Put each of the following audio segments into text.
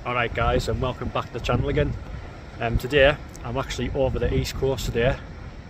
Alright guys, and welcome back to the channel again. Today I'm actually over the east coast today,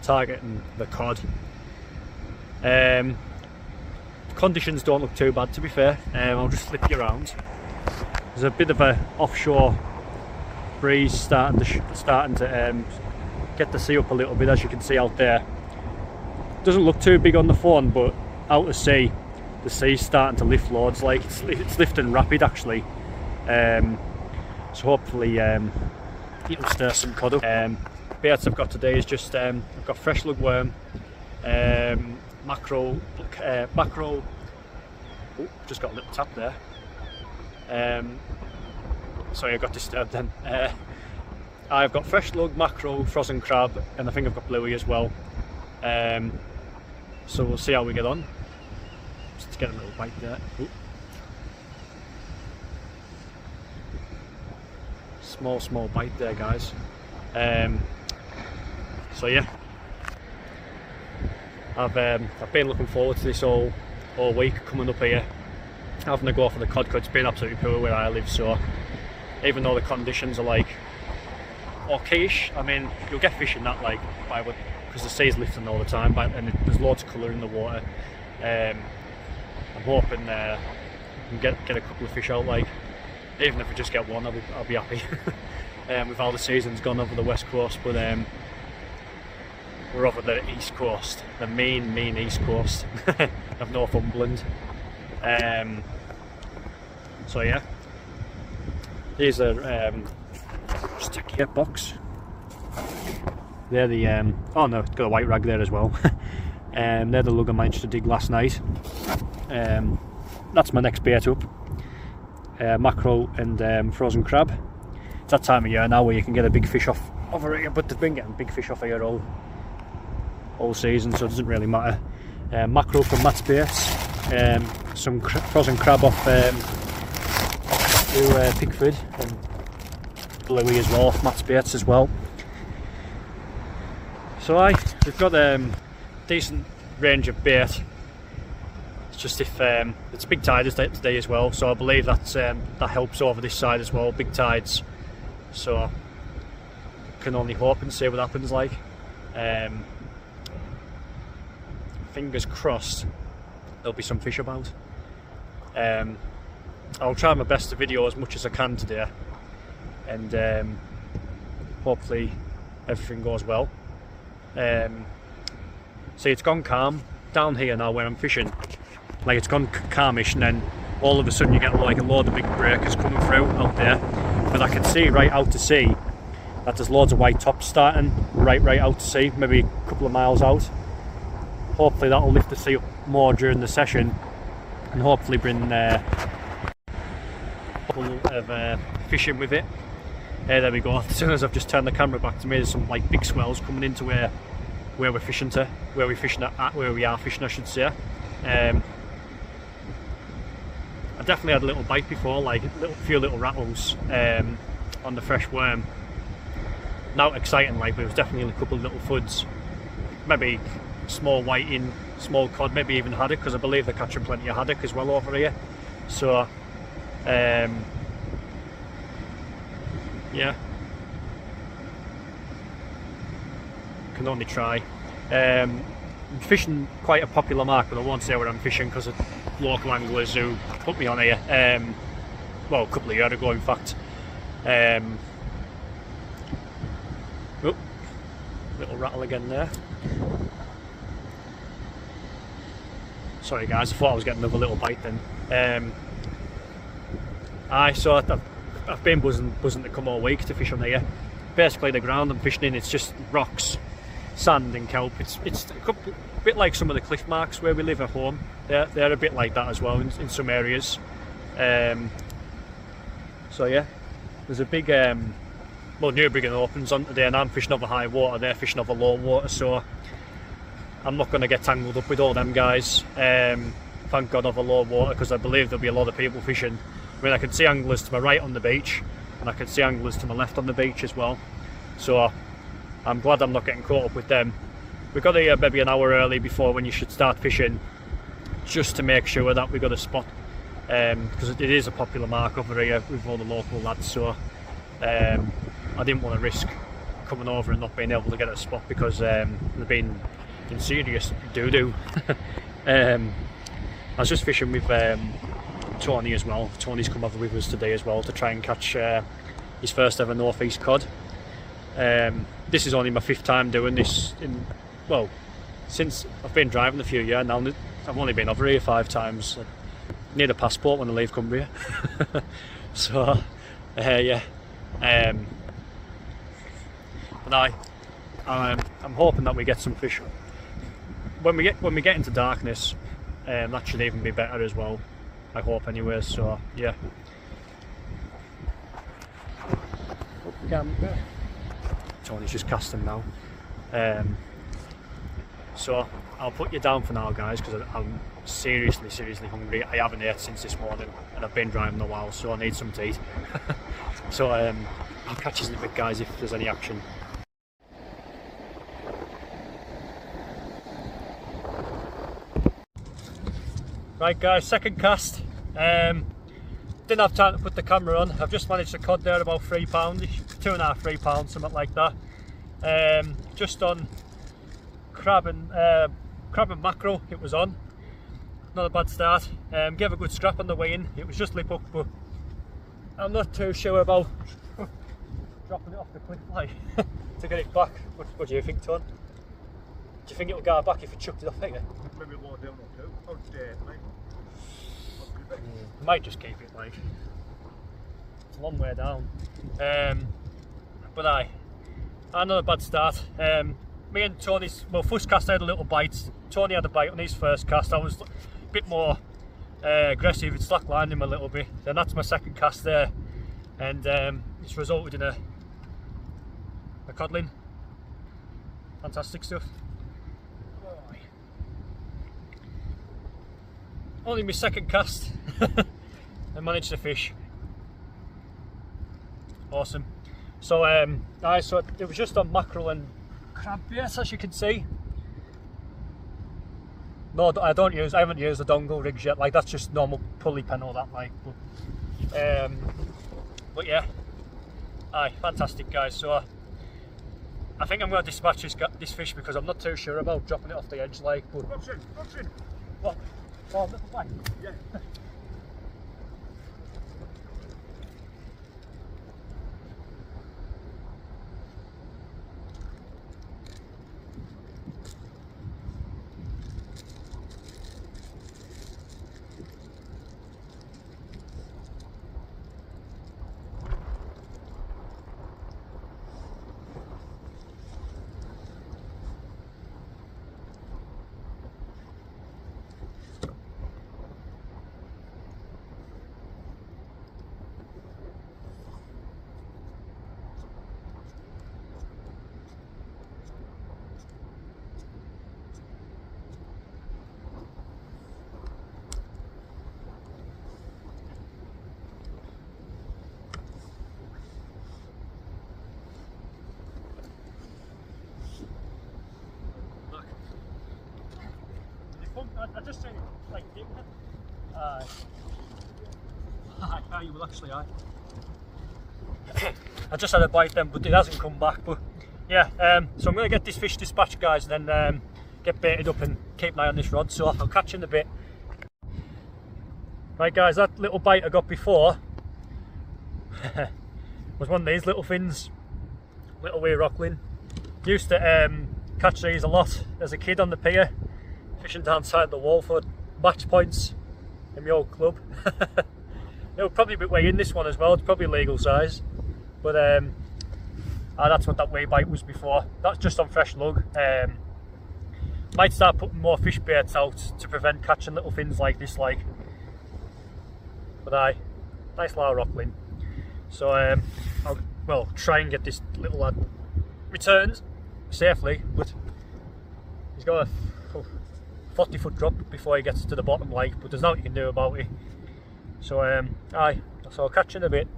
targeting the cod. Conditions don't look too bad, to be fair. I'll just flip you around. There's a bit of a offshore breeze starting to get the sea up a little bit, as you can see out there. Doesn't look too big on the phone, but out to sea, the sea's starting to lift loads. Like it's lifting rapid actually. So hopefully it'll stir some cod up. Baits I've got today is just I've got fresh lugworm, mackerel. Oh, just got a little tap there. Sorry, I got disturbed then. I've got fresh lug, mackerel, frozen crab, and I think I've got bluey as well. So we'll see how we get on. Just get a little bite there. Ooh. Small bite there, guys. So yeah, I've been looking forward to this all week, coming up here, having to go for the cod, because it's been absolutely poor where I live. So even though the conditions are like okayish, I mean you'll get fish in that, like because the sea's lifting all the time, and there's loads of colour in the water. I'm hoping I can get a couple of fish out, like. Even if we just get one, I'll be happy. With how the season's gone over the west coast, but we're over the east coast, the mean east coast of Northumberland. So yeah, these are just a kit box. They're the oh no, it's got a white rag there as well. They're the lug I managed to dig last night. That's my next bait up. Mackerel and frozen crab. It's that time of year now where you can get a big fish off over here, but they've been getting big fish off here all season, so it doesn't really matter. Mackerel from Matt's Baits, some frozen crab off Pickford, and bluey as well off Matt's Baits as well. So we've got a decent range of bait. Just if it's big tide today as well, so I believe that helps over this side as well, big tides. So can only hope and see what happens. Like fingers crossed there'll be some fish about. I'll try my best to video as much as I can today, and hopefully everything goes well. See, it's gone calm down here now where I'm fishing. Like it's gone calmish, and then all of a sudden you get like a load of big breakers coming through out there. But I can see right out to sea that there's loads of white tops starting right out to sea, maybe a couple of miles out. Hopefully that'll lift the sea up more during the session, and hopefully bring a couple of fishing with it. There we go. As soon as I've just turned the camera back to me, there's some like big swells coming into where we are fishing, I should say. I definitely had a little bite before, like a few little rattles on the fresh worm. Not exciting, like, but it was definitely a couple of little foods. Maybe small whiting, small cod, maybe even haddock, because I believe they're catching plenty of haddock as well over here. So, yeah, can only try. I'm fishing quite a popular mark, but I won't say where I'm fishing because of local anglers who put me on here. Well, a couple of years ago, in fact. Oh, little rattle again there. Sorry guys, I thought I was getting another little bite then. So I've been buzzing to come all week to fish on here. Basically the ground I'm fishing in, it's just rocks, sand and kelp. It's a bit like some of the cliff marks where we live at home. They're a bit like that as well in some areas. So yeah, there's a big Newbrigan opens on today, and I'm fishing over high water, they're fishing over low water, so I'm not going to get tangled up with all them guys. Thank God over low water, because I believe there'll be a lot of people fishing. I mean, I can see anglers to my right on the beach, and I can see anglers to my left on the beach as well. So I'm glad I'm not getting caught up with them. We got here maybe an hour early before when you should start fishing, just to make sure that we got a spot because it is a popular mark over here with all the local lads, so I didn't want to risk coming over and not being able to get a spot because they've been in serious doo-doo. I was just fishing with Tony as well. Tony's come over with us today as well to try and catch his first ever northeast cod. This is only my 5th time doing this since I've been driving a few years now. I've only been over here 5 times. I need a passport when I leave Cumbria. So yeah, but I'm hoping that we get some fish when we get into darkness. That should even be better as well, I hope anyway. So yeah, Tony's just casting now. So I'll put you down for now, guys, because I'm seriously hungry. I haven't ate since this morning and I've been driving a while, so I need some to eat. So I'll catch you in a bit, guys, if there's any action. Right, guys, second cast. Didn't have time to put the camera on. I've just managed to cod there about £3, 2.5, £3, something like that. Just on crab and mackerel. It was on. Not a bad start. Gave a good scrap on the way in. It was just lip hook, but I'm not too sure about dropping it off the cliff like to get it back. What do you think, Ton? Do you think it'll go back if you chucked it off here? Maybe lower down or two. Or stay, mate. Might just keep it, like it's a long way down. But another bad start. Me and Tony's, first cast I had a little bite. Tony had a bite on his first cast. I was a bit more aggressive, it slacklined him a little bit. Then that's my second cast there, and it's resulted in a codling. Fantastic stuff. Only my second cast. I managed to fish. Awesome. So so it was just on mackerel and crab bait, as you can see. No, I haven't used the dongle rigs yet. Like, that's just normal pulley pen, all that, like. But yeah, fantastic, guys. So I think I'm going to dispatch this fish because I'm not too sure about dropping it off the edge, like. But What's in? what? Oh, little bite. Yeah. I just seen it like dipping it. You will actually. I just had a bite then, but it hasn't come back. But yeah, so I'm going to get this fish dispatched, guys, and then get baited up and keep an eye on this rod. So I'll catch you in a bit. Right, guys, that little bite I got before was one of these little fins, little wee rockling. Used to catch these a lot as a kid on the pier, fishing downside the wall for match points in my old club. It'll probably be weighing this one as well. It's probably legal size, but that's what that wee bite was before. That's just on fresh lug. Might start putting more fish baits out to prevent catching little fins like this, like. But nice little rockling. So I'll try and get this little lad returned safely, but he's got a 40-foot drop before he gets to the bottom, like, but there's nothing you can do about it. So so I'll catch you in a bit.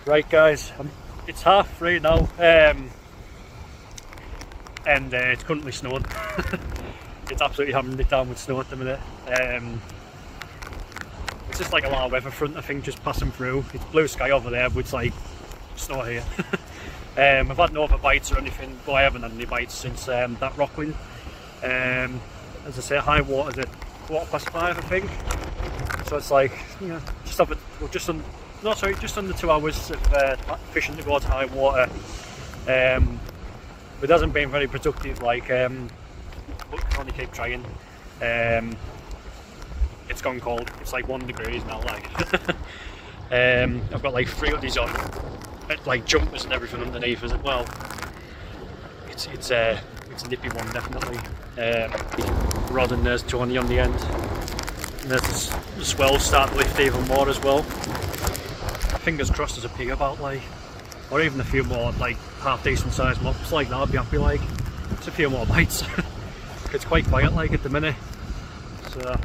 Right, guys, it's 3:30 now, and it's currently snowing. It's absolutely hammering it down with snow at the minute. it's just like a lot of weather front, I think, just passing through. It's blue sky over there, but it's like snow here. I've had no other bites or anything, but I haven't had any bites since that rockling. As I say, high water's at 5:15, I think. So it's like, you know, just under 2 hours of fishing to go to high water. It hasn't been very productive, like, but we can only keep trying. It's gone cold, it's like 1 degree now, like. I've got like 3 of these on, like jumpers and everything underneath as well. It's a nippy one, definitely. Rod, and there's Tony on the end. And there's the swells start to lift even more as well. Fingers crossed there's a pig about, like, or even a few more like half decent sized mops like that. I'd be happy, like, it's a few more bites. It's quite quiet like at the minute, so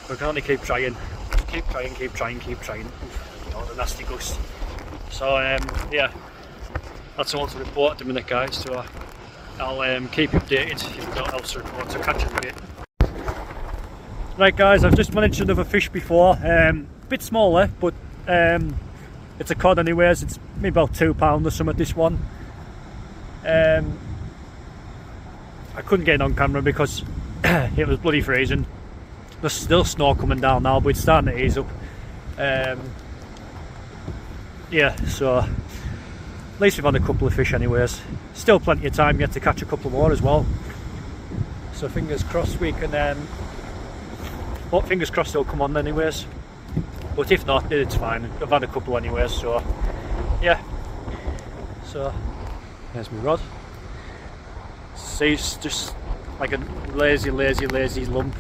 we can only keep trying. Keep trying. Oh, the nasty gust. So yeah, that's all to report at the minute, guys. So I'll keep you updated if you've got else to report. So catch you in a bit. Right, guys, I've just managed another fish before. A bit smaller, but it's a cod anyways. It's maybe about £2 or something, this one. I couldn't get it on camera because it was bloody freezing. There's still snow coming down now, but it's starting to ease up. Yeah, so at least we've had a couple of fish anyways. Still plenty of time yet to catch a couple more as well. So fingers crossed we can, well, fingers crossed they'll come on anyways. But if not, it's fine. I've had a couple anyways, so yeah. So there's my rod. See, it's just like a lazy lump.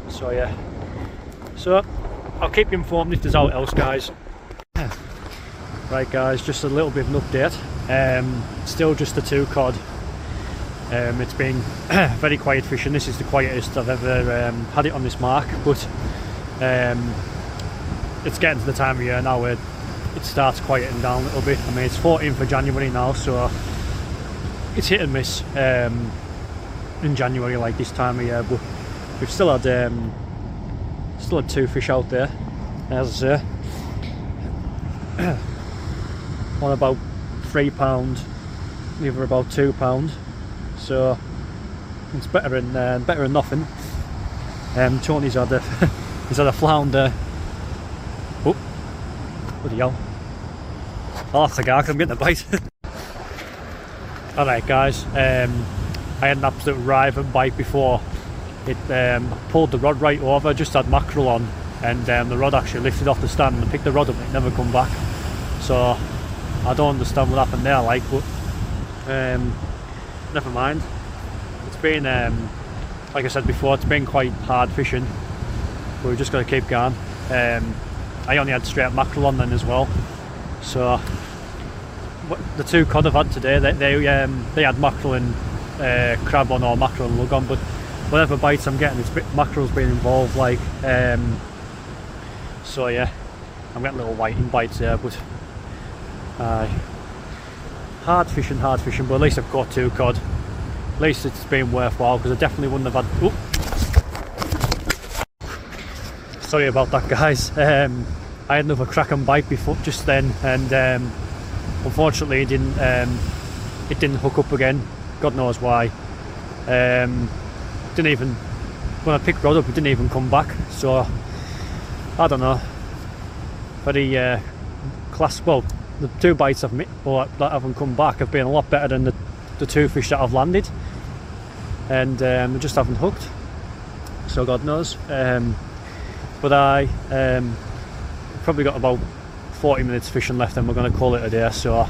So yeah. So I'll keep you informed if there's out else, guys. Right, guys, just a little bit of an update. Still just the 2 cod. It's been very quiet fishing. This is the quietest I've ever had it on this mark, but it's getting to the time of year now where it starts quieting down a little bit. I mean, it's 14th of January now, so it's hit and miss in January like this time of year, but we've still had 2 fish out there, as I say. One about £3, the other about £2, so it's better than nothing. Tony's had a he's had a flounder. Oh, bloody hell! I'll have to go, I'm getting a bite. Alright, guys, I had an absolute riving bite before. It pulled the rod right over, just had mackerel on, and the rod actually lifted off the stand and picked the rod up and it never come back. So I don't understand what happened there, like, but never mind. It's been, like I said before, it's been quite hard fishing, but we've just got to keep going. I only had straight mackerel on then as well, so the 2 cod I've had today, they had mackerel and crab on, or mackerel and lug on, but whatever bites I'm getting, mackerel's been involved, like, so yeah, I'm getting little whiting bites there, but hard fishing, but at least I've caught 2 cod. At least it's been worthwhile, because I definitely wouldn't have had. Sorry about that, guys. I had another cracking bite before just then, and unfortunately it didn't hook up again. God knows why. Didn't even, when I picked rod up, it didn't even come back. So I don't know. Very well, the 2 bites I've made that haven't come back have been a lot better than the 2 fish that I've landed, and they just haven't hooked. So God knows. But I probably got about 40 minutes fishing left, and we're going to call it a day. So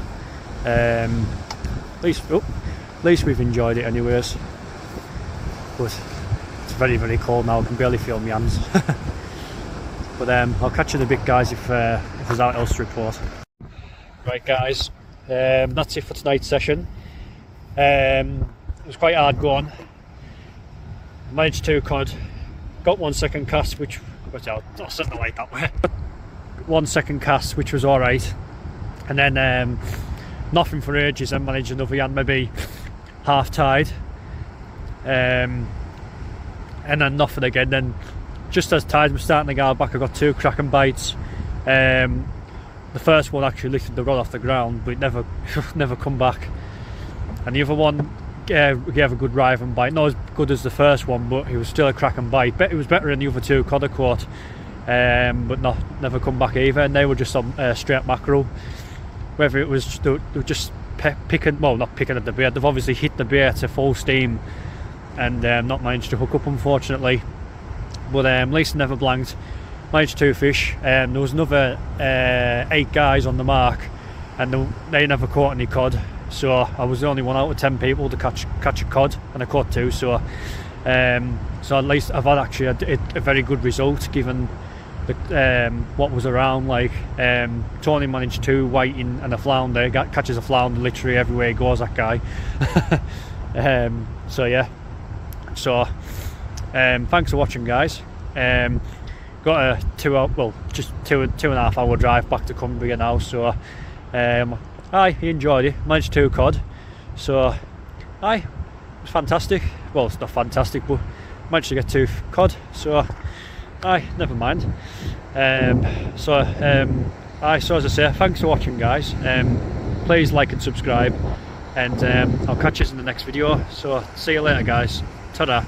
at least we've enjoyed it anyways. But it's very cold now. I can barely feel my hands. But I'll catch you in a bit, guys, if there's out else to report. Right, guys, that's it for tonight's session. It was quite hard going. Managed 2 cod, got 1 second cast, which was something like that way. 1 second cast, which was alright, and then nothing for ages. I managed another yan, maybe half tide, and then nothing again. Then just as tides were starting to go back, I got 2 cracking bites. The first one actually lifted the rod off the ground, but it never never come back. And the other one gave a good riving bite, not as good as the first one, but it was still a cracking bite. It was better than the other 2 cod I caught, but never come back either. And they were just on straight mackerel. Whether it was they were just picking, well, not picking at the bait, they've obviously hit the bait to full steam and not managed to hook up, unfortunately. But at least never blanked. Managed 2 fish. There was another 8 guys on the mark, and they never caught any cod. So I was the only one out of 10 people to catch a cod, and I caught 2. So at least I've had actually a very good result given what was around. Like Tony managed 2 whiting and a flounder. Catches a flounder literally everywhere he goes, that guy. So yeah. So thanks for watching, guys. Got a 2 hour, well, just 2.5 hour drive back to Cumbria now. So he enjoyed it. Managed 2 cod. So it was fantastic. Well, it's not fantastic, but managed to get 2 cod. So never mind. So as I say, thanks for watching, guys. Please like and subscribe, and I'll catch you in the next video. So see you later, guys. Ta-da.